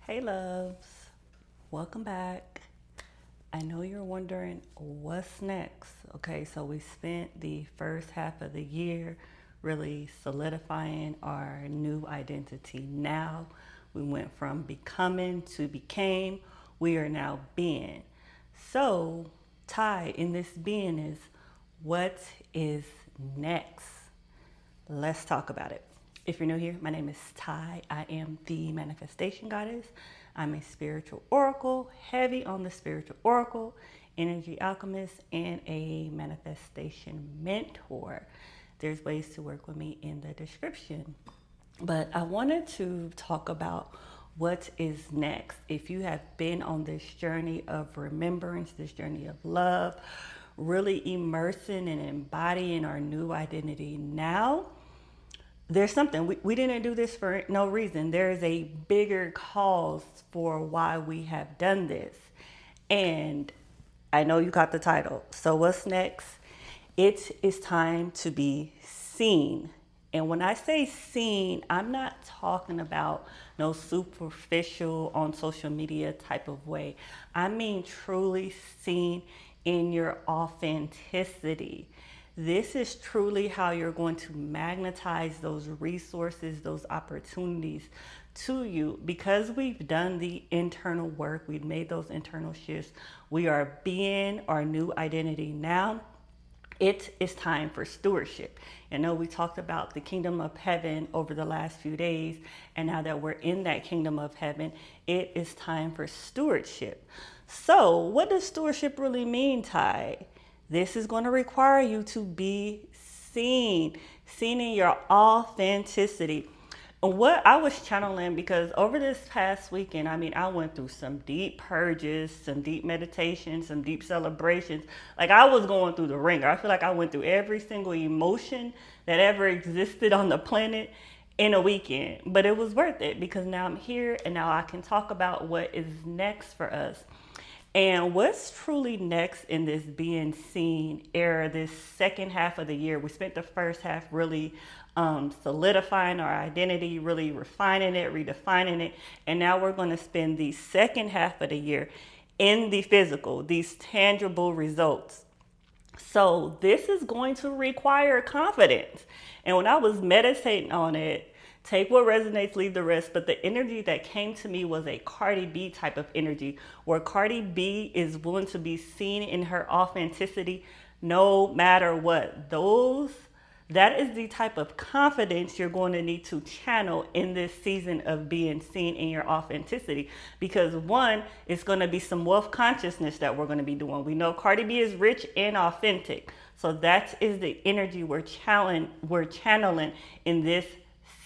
Hey loves, welcome back. I know you're wondering what's next. Okay, so we spent the first half of the year really solidifying our new identity. Now we went from becoming to became. We are now being. So, Ty, in this being is what is next? Let's talk about it. If you're new here, my name is Ty. I am the manifestation goddess. I'm a spiritual oracle, heavy on the spiritual oracle, energy alchemist, and a manifestation mentor. There's ways to work with me in the description. But I wanted to talk about what is next. If you have been on this journey of remembrance, this journey of love, really immersing and embodying our new identity now, there's something. We didn't do this for no reason. There is a bigger cause for why we have done this. And I know you got the title. So what's next? It is time to be seen. And when I say seen, I'm not talking about no superficial on social media type of way. I mean truly seen in your authenticity. This is truly how you're going to magnetize those resources, those opportunities to you. Because we've done the internal work, we've made those internal shifts, we are being our new identity now. It is time for stewardship. I know we talked about the kingdom of heaven over the last few days, and now that we're in that kingdom of heaven, it is time for stewardship. So, what does stewardship really mean, Ty? This is going to require you to be seen in your authenticity. And what I was channeling, because over this past weekend, I went through some deep purges, some deep meditations, some deep celebrations. Like I was going through the ringer. I feel like I went through every single emotion that ever existed on the planet in a weekend. But it was worth it because now I'm here and now I can talk about what is next for us. And what's truly next in this being seen era, this second half of the year? We spent the first half really solidifying our identity, really refining it, redefining it. And now we're going to spend the second half of the year in the physical, these tangible results. So this is going to require confidence. And when I was meditating on it, take what resonates, leave the rest. But the energy that came to me was a Cardi B type of energy, where Cardi B is willing to be seen in her authenticity no matter what. That is the type of confidence you're going to need to channel in this season of being seen in your authenticity. Because one, it's going to be some wealth consciousness that we're going to be doing. We know Cardi B is rich and authentic. So that is the energy we're channeling in this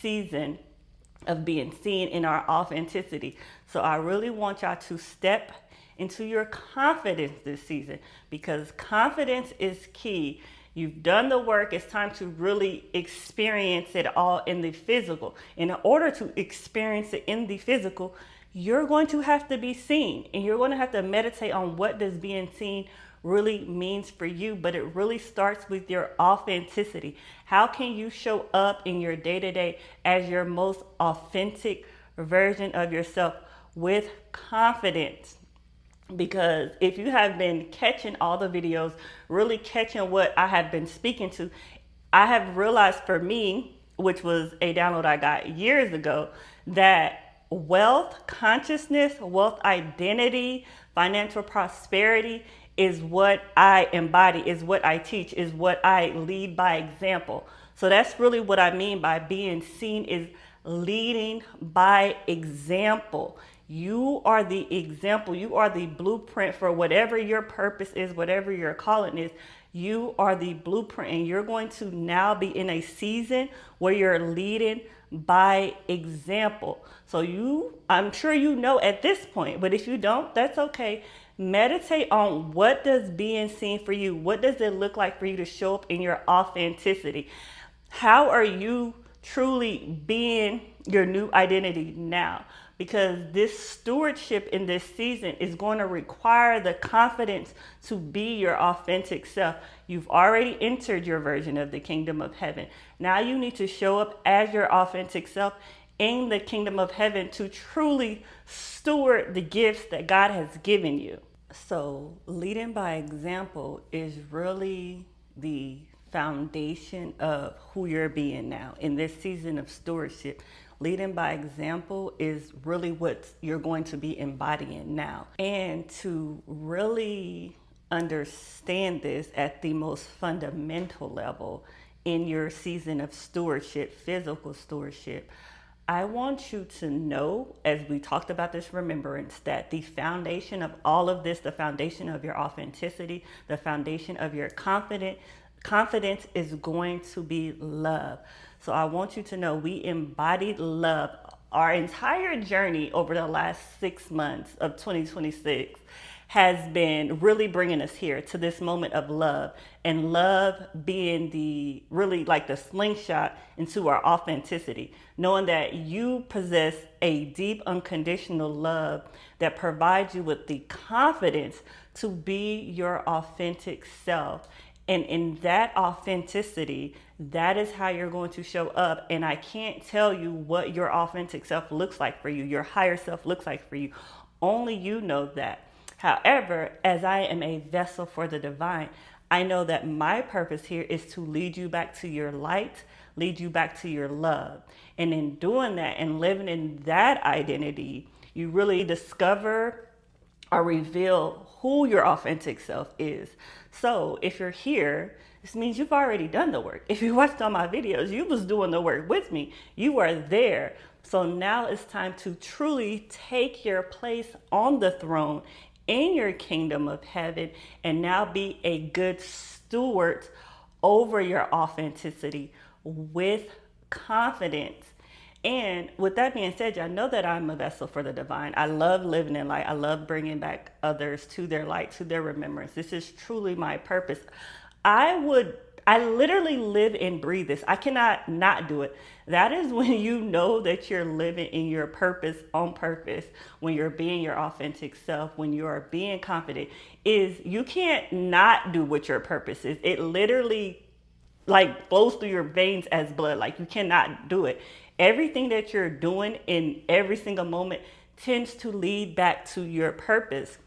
season of being seen in our authenticity. So I really want y'all to step into your confidence this season, because confidence is key. You've done the work. It's time to really experience it all in the physical. In order to experience it in the physical, you're going to have to be seen, and you're going to have to meditate on what does being seen really means for you. But it really starts with your authenticity. How can you show up in your day-to-day as your most authentic version of yourself with confidence? Because if you have been catching all the videos, really catching what I have been speaking to, I have realized for me, which was a download I got years ago, that wealth consciousness, wealth identity, financial prosperity is what I embody, is what I teach, is what I lead by example. So that's really what I mean by being seen, is leading by example. You are the example. You are the blueprint for whatever your purpose is, whatever your calling is. You are the blueprint, and you're going to now be in a season where you're leading by example. So I'm sure you know at this point, but if you don't, that's okay. Meditate on what does being seen for you? What does it look like for you to show up in your authenticity? How are you truly being your new identity now? Because this stewardship in this season is going to require the confidence to be your authentic self. You've already entered your version of the kingdom of heaven. Now you need to show up as your authentic self in the kingdom of heaven to truly steward the gifts that God has given you. So, leading by example is really the foundation of who you're being now in this season of stewardship. Leading by example is really what you're going to be embodying now. And to really understand this at the most fundamental level in your season of stewardship, physical stewardship, I want you to know, as we talked about this remembrance, that the foundation of all of this, the foundation of your authenticity, the foundation of your confidence is going to be love. So I want you to know we embodied love. Our entire journey over the last 6 months of 2026 has been really bringing us here to this moment of love, and love being the really like the slingshot into our authenticity, knowing that you possess a deep unconditional love that provides you with the confidence to be your authentic self. And in that authenticity, that is how you're going to show up. And I can't tell you what your authentic self looks like for you, your higher self looks like for you. Only you know that. However, as I am a vessel for the divine, I know that my purpose here is to lead you back to your light, lead you back to your love. And in doing that and living in that identity, you really discover or reveal who your authentic self is. So if you're here, this means you've already done the work. If you watched all my videos, you was doing the work with me. You are there. So now it's time to truly take your place on the throne in your kingdom of heaven and now be a good steward over your authenticity with confidence. And with that being said, y'all know that I'm a vessel for the divine. I love living in light. I love bringing back others to their light, to their remembrance. This is truly my purpose. I literally live and breathe this. I cannot not do it. That is when you know that you're living in your purpose on purpose, when you're being your authentic self, when you are being confident, is you can't not do what your purpose is. It literally like flows through your veins as blood. Like you cannot do it. Everything that you're doing in every single moment tends to lead back to your purpose.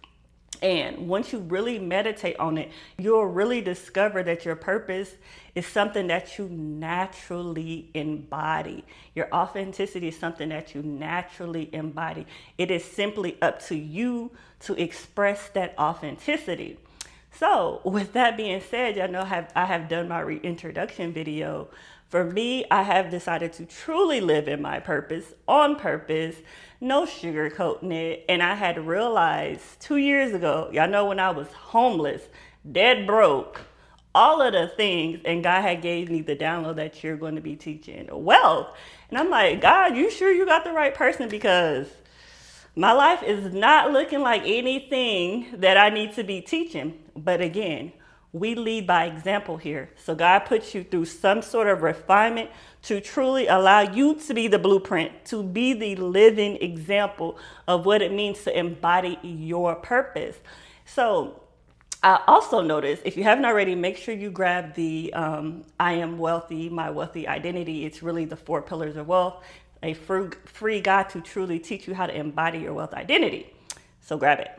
And once you really meditate on it, you'll really discover that your purpose is something that you naturally embody. Your authenticity is something that you naturally embody. It is simply up to you to express that authenticity. So with that being said, y'all know I have done my reintroduction video. For me, I have decided to truly live in my purpose, on purpose, no sugarcoating it. And I had realized 2 years ago, y'all know when I was homeless, dead broke, all of the things, and God had gave me the download that you're going to be teaching wealth. And I'm like, God, you sure you got the right person? Because my life is not looking like anything that I need to be teaching. But again, we lead by example here. So God puts you through some sort of refinement to truly allow you to be the blueprint, to be the living example of what it means to embody your purpose. So I also noticed, if you haven't already, make sure you grab the I Am Wealthy, My Wealthy Identity. It's really the 4 pillars of wealth, a free guide to truly teach you how to embody your wealth identity. So grab it.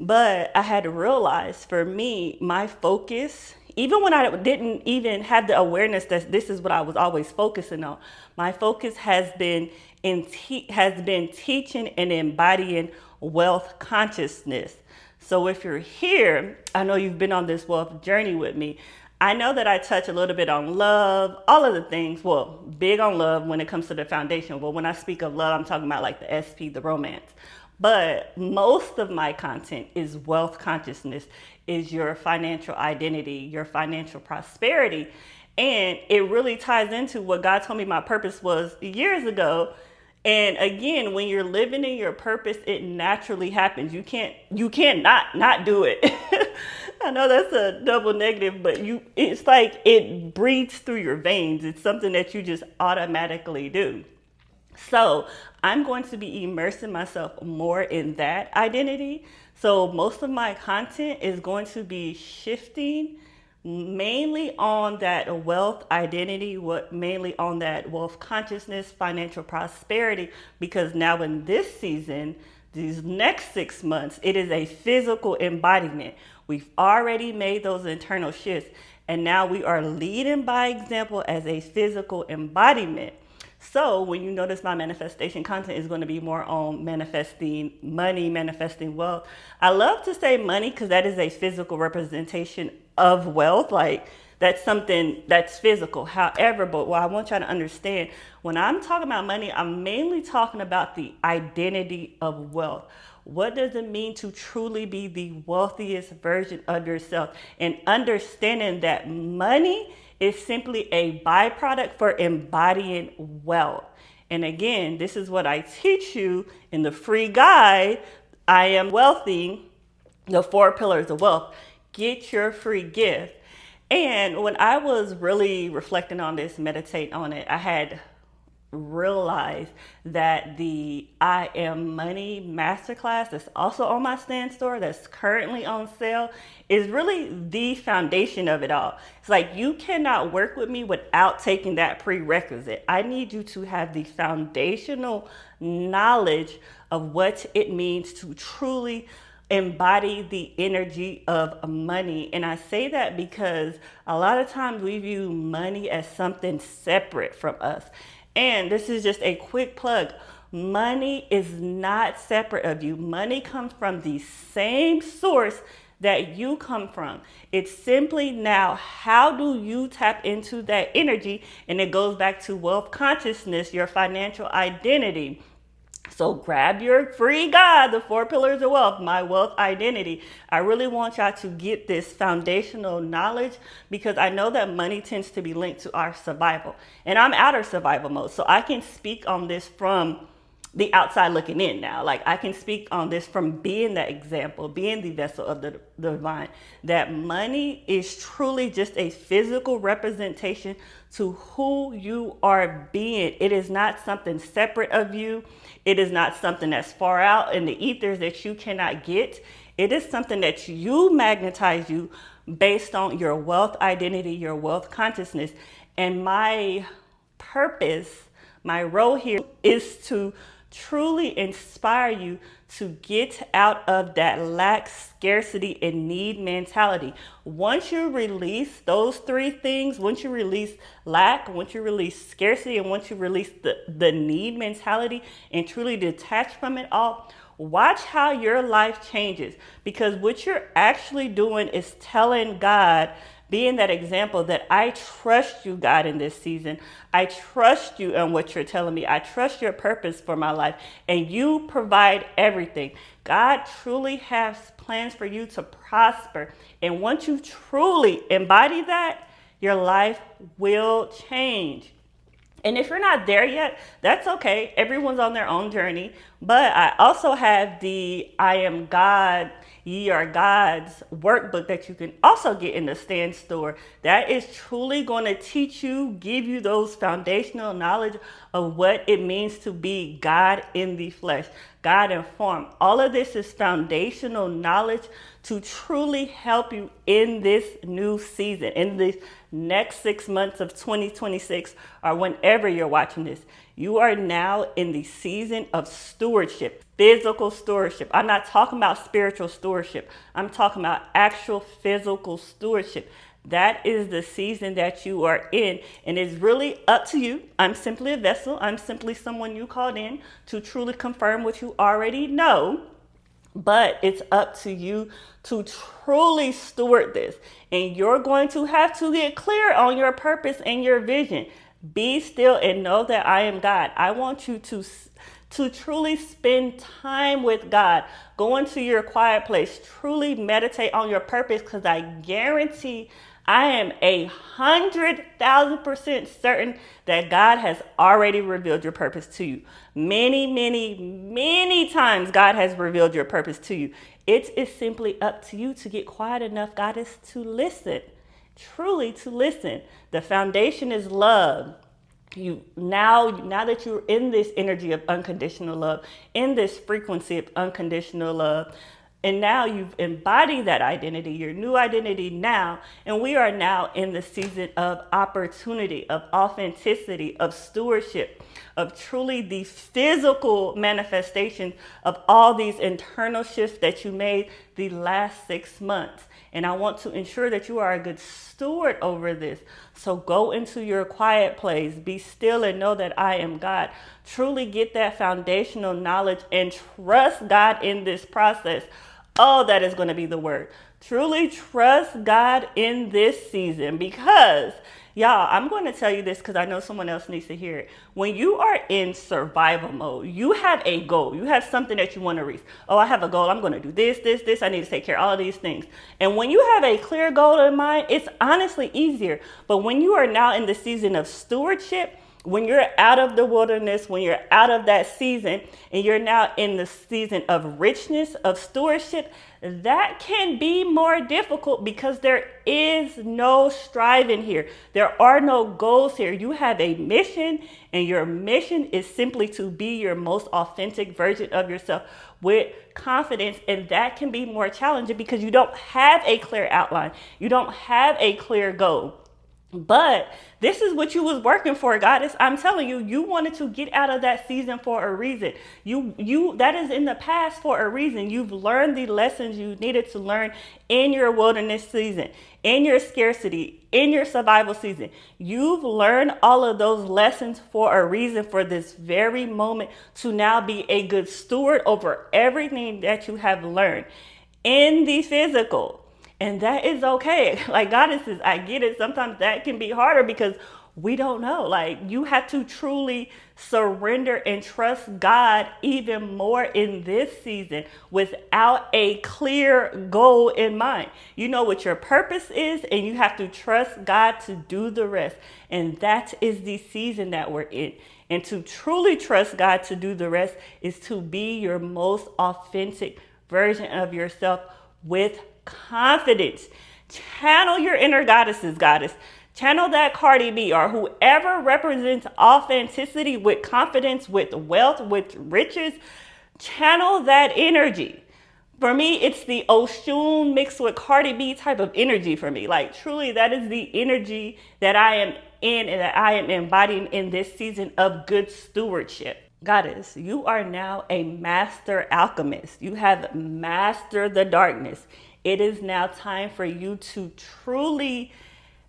But I had to realize, for me, my focus, even when I didn't even have the awareness that this is what I was always focusing on, my focus has been teaching and embodying wealth consciousness. So if you're here, I know you've been on this wealth journey with me. I know that I touch a little bit on love, all of the things, well, big on love when it comes to the foundation. Well, when I speak of love, I'm talking about like the SP, the romance. But most of my content is wealth consciousness, is your financial identity, your financial prosperity. And it really ties into what God told me my purpose was years ago. And again, when you're living in your purpose, it naturally happens. You can't not do it. I know that's a double negative, but it's like it breathes through your veins. It's something that you just automatically do. So I'm going to be immersing myself more in that identity. So most of my content is going to be shifting mainly on that wealth identity, what mainly on that wealth consciousness, financial prosperity, because now in this season, these next 6 months, it is a physical embodiment. We've already made those internal shifts, and now we are leading by example as a physical embodiment. So when you notice my manifestation content is going to be more on manifesting money, manifesting wealth. I love to say money because that is a physical representation of wealth. Like that's something that's physical. However, but what I want y'all to understand, when I'm talking about money, I'm mainly talking about the identity of wealth. What does it mean to truly be the wealthiest version of yourself? And understanding that money is simply a byproduct for embodying wealth. And again, this is what I teach you in the free guide, I Am Wealthy, the 4 pillars of wealth. Get your free gift. And when I was really reflecting on this, meditating on it, I had realized that the I Am Money Masterclass that's also on my stand store that's currently on sale is really the foundation of it all. It's like you cannot work with me without taking that prerequisite. I need you to have the foundational knowledge of what it means to truly embody the energy of money. And I say that because a lot of times we view money as something separate from us. And this is just a quick plug. Money is not separate of you. Money comes from the same source that you come from. It's simply now, how do you tap into that energy? And it goes back to wealth consciousness, your financial identity. So grab your free guide, the 4 pillars of wealth, my wealth identity. I really want y'all to get this foundational knowledge because I know that money tends to be linked to our survival. And I'm out of survival mode. So I can speak on this from the outside looking in now. Like I can speak on this from being that example, being the vessel of the divine, that money is truly just a physical representation to who you are being. It is not something separate of you. It is not something that's far out in the ethers that you cannot get. It is something that you magnetize you based on your wealth identity, your wealth consciousness. And my purpose, my role here is to truly inspire you to get out of that lack, scarcity, and need mentality. Once you release those 3 things, once you release lack, once you release scarcity, and once you release the need mentality and truly detach from it all, watch how your life changes. Because what you're actually doing is telling God, being that example, that I trust you, God, in this season. I trust you in what you're telling me. I trust your purpose for my life, and you provide everything. God truly has plans for you to prosper. And once you truly embody that, your life will change. And if you're not there yet, that's okay. Everyone's on their own journey. But I also have the I Am God, Ye Are Gods workbook that you can also get in the stand store. That is truly going to teach you, give you those foundational knowledge of what it means to be God in the flesh, God in form. All of this is foundational knowledge to truly help you in this new season, in this next 6 months of 2026, or whenever you're watching this. You are now in the season of stewardship, physical stewardship. I'm not talking about spiritual stewardship. I'm talking about actual physical stewardship. That is the season that you are in, and it's really up to you. I'm simply a vessel. I'm simply someone you called in to truly confirm what you already know. But it's up to you to truly steward this. And you're going to have to get clear on your purpose and your vision. Be still and know that I am God. I want you to truly spend time with God. Go into your quiet place. Truly meditate on your purpose, because I guarantee, I am 100,000% certain that God has already revealed your purpose to you. Many, many, many times God has revealed your purpose to you. It is simply up to you to get quiet enough, Goddess, to listen. Truly to listen. The foundation is love. You now that you're in this energy of unconditional love, in this frequency of unconditional love, And now you've embodied that identity, your new identity now. And we are now in the season of opportunity, of authenticity, of stewardship, of truly the physical manifestation of all these internal shifts that you made the last 6 months. And I want to ensure that you are a good steward over this. So go into your quiet place, be still and know that I am God. Truly get that foundational knowledge and trust God in this process. Oh, that is going to be the word. Truly trust God in this season, because y'all, I'm going to tell you this because I know someone else needs to hear it. When you are in survival mode, you have a goal. You have something that you want to reach. Oh, I have a goal. I'm going to do this, this, this. I need to take care of all of these things. And when you have a clear goal in mind, it's honestly easier. But when you are now in the season of stewardship, when you're out of the wilderness, when you're out of that season, and you're now in the season of richness, of stewardship, that can be more difficult because there is no striving here. There are no goals here. You have a mission, and your mission is simply to be your most authentic version of yourself with confidence. And that can be more challenging because you don't have a clear outline. You don't have a clear goal. But this is what you was working for, Goddess. I'm telling you, you wanted to get out of that season for a reason. You that is in the past for a reason. You've learned the lessons you needed to learn in your wilderness season, in your scarcity, in your survival season. You've learned all of those lessons for a reason, for this very moment, to now be a good steward over everything that you have learned in the physical. And that is okay. Like, goddesses, I get it. Sometimes that can be harder because we don't know. Like, you have to truly surrender and trust God even more in this season without a clear goal in mind. You know what your purpose is, and you have to trust God to do the rest. And that is the season that we're in. And to truly trust God to do the rest is to be your most authentic version of yourself with confidence. Channel your inner goddesses, goddess. Channel that Cardi B or whoever represents authenticity with confidence, with wealth, with riches. Channel that energy. For me, it's the Oshun mixed with Cardi B type of energy for me. Like, truly, that is the energy that I am in and that I am embodying in this season of good stewardship. Goddess, you are now a master alchemist. You have mastered the darkness. It is now time for you to truly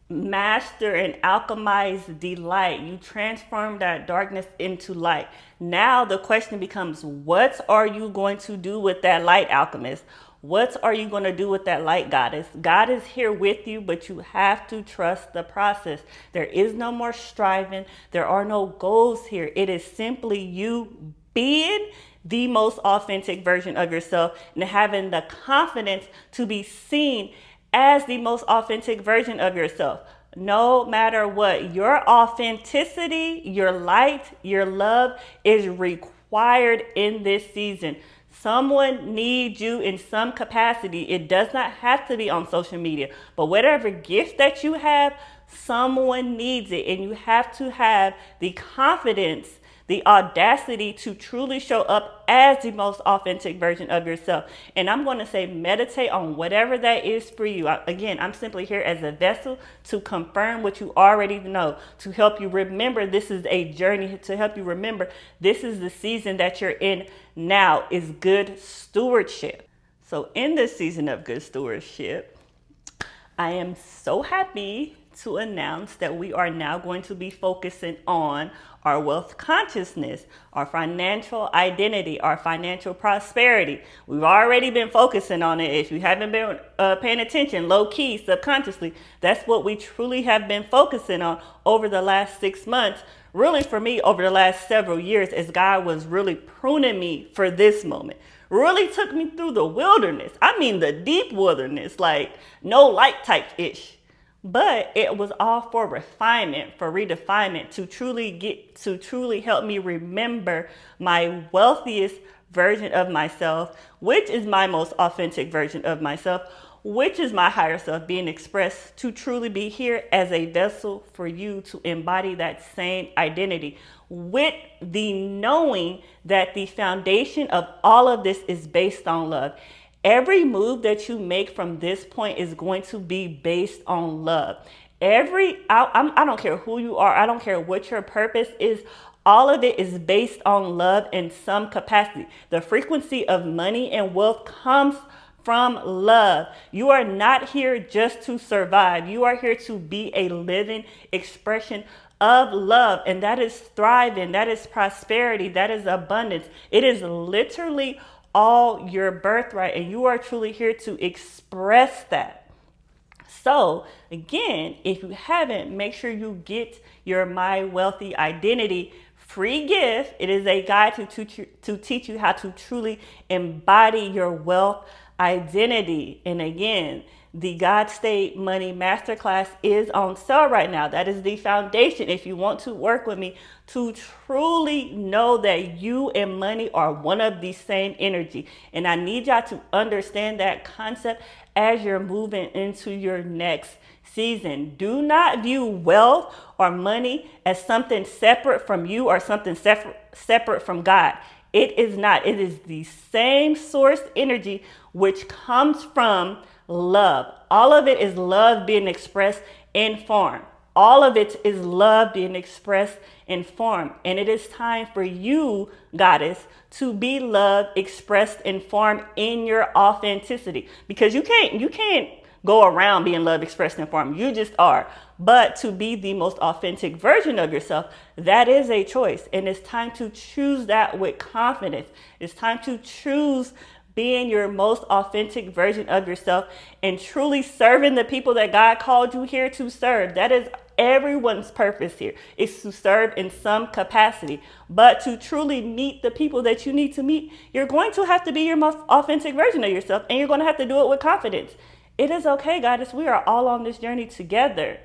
master and alchemize the light. You transform that darkness into light. Now the question becomes, what are you going to do with that light, alchemist? What are you going to do with that light, goddess? God is here with you, but you have to trust the process. There is no more striving. There are no goals here. It is simply you being the most authentic version of yourself and having the confidence to be seen as the most authentic version of yourself. No matter what, your authenticity, your light, your love is required in this season. Someone needs you in some capacity. It does not have to be on social media, but whatever gift that you have, someone needs it. And you have to have the confidence, the audacity to truly show up as the most authentic version of yourself. And I'm going to say, meditate on whatever that is for you. Again, I'm simply here as a vessel to confirm what you already know, to help you remember this is a journey, to help you remember this is the season that you're in now, is good stewardship. So in this season of good stewardship, I am so happy to announce that we are now going to be focusing on our wealth consciousness, our financial identity, our financial prosperity. We've already been focusing on it. If you haven't been paying attention, low key, subconsciously, that's what we truly have been focusing on over the last 6 months. Really, for me, over the last several years, as God was really pruning me for this moment. Really took me through the wilderness. I mean, the deep wilderness, like no light type ish. But it was all for refinement, for redefinement, to truly help me remember my wealthiest version of myself, which is my most authentic version of myself, which is my higher self being expressed, to truly be here as a vessel for you to embody that same identity, with the knowing that the foundation of all of this is based on love. Every move that you make from this point is going to be based on love. I don't care who you are. I don't care what your purpose is. All of it is based on love in some capacity. The frequency of money and wealth comes from love. You are not here just to survive. You are here to be a living expression of love. And that is thriving. That is prosperity. That is abundance. It is literally all your birthright. And you are truly here to express that. So again, if you haven't, make sure you get your My Wealthy Identity free gift. It is a guide to teach you how to truly embody your wealth identity. And again, the God State Money Masterclass is on sale right now. That is the foundation if you want to work with me to truly know that you and money are one of the same energy. And I need y'all to understand that concept as you're moving into your next season. Do not view wealth or money as something separate from you or something separate from God. It is not. It is the same source energy which comes from love. All of it is love being expressed in form. All of it is love being expressed in form. And it is time for you, Goddess, to be love expressed in form in your authenticity. Because you can't go around being love expressed in form. You just are. But to be the most authentic version of yourself, that is a choice. And it's time to choose that with confidence. It's time to choose being your most authentic version of yourself and truly serving the people that God called you here to serve. That is everyone's purpose here, is to serve in some capacity. But to truly meet the people that you need to meet, you're going to have to be your most authentic version of yourself, and you're going to have to do it with confidence. It is okay, Goddess. We are all on this journey together.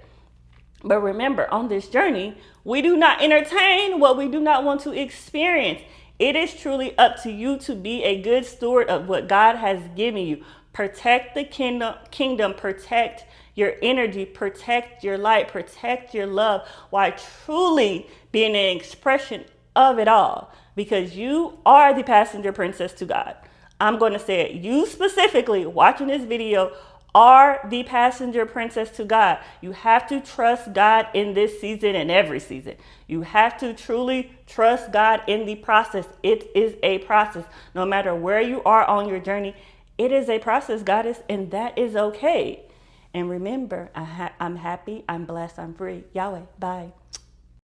But remember, on this journey, we do not entertain what we do not want to experience. It is truly up to you to be a good steward of what God has given you. Protect the kingdom, protect your energy, protect your light, protect your love, while truly being an expression of it all. Because you are the passenger princess to God. I'm going to say it. You specifically watching this video are the passenger princess to God. You have to trust God in this season and every season. You have to truly trust God in the process. It is a process. No matter where you are on your journey, it is a process, Goddess, and that is okay. And remember, I'm happy, I'm blessed, I'm free. Yahweh, bye.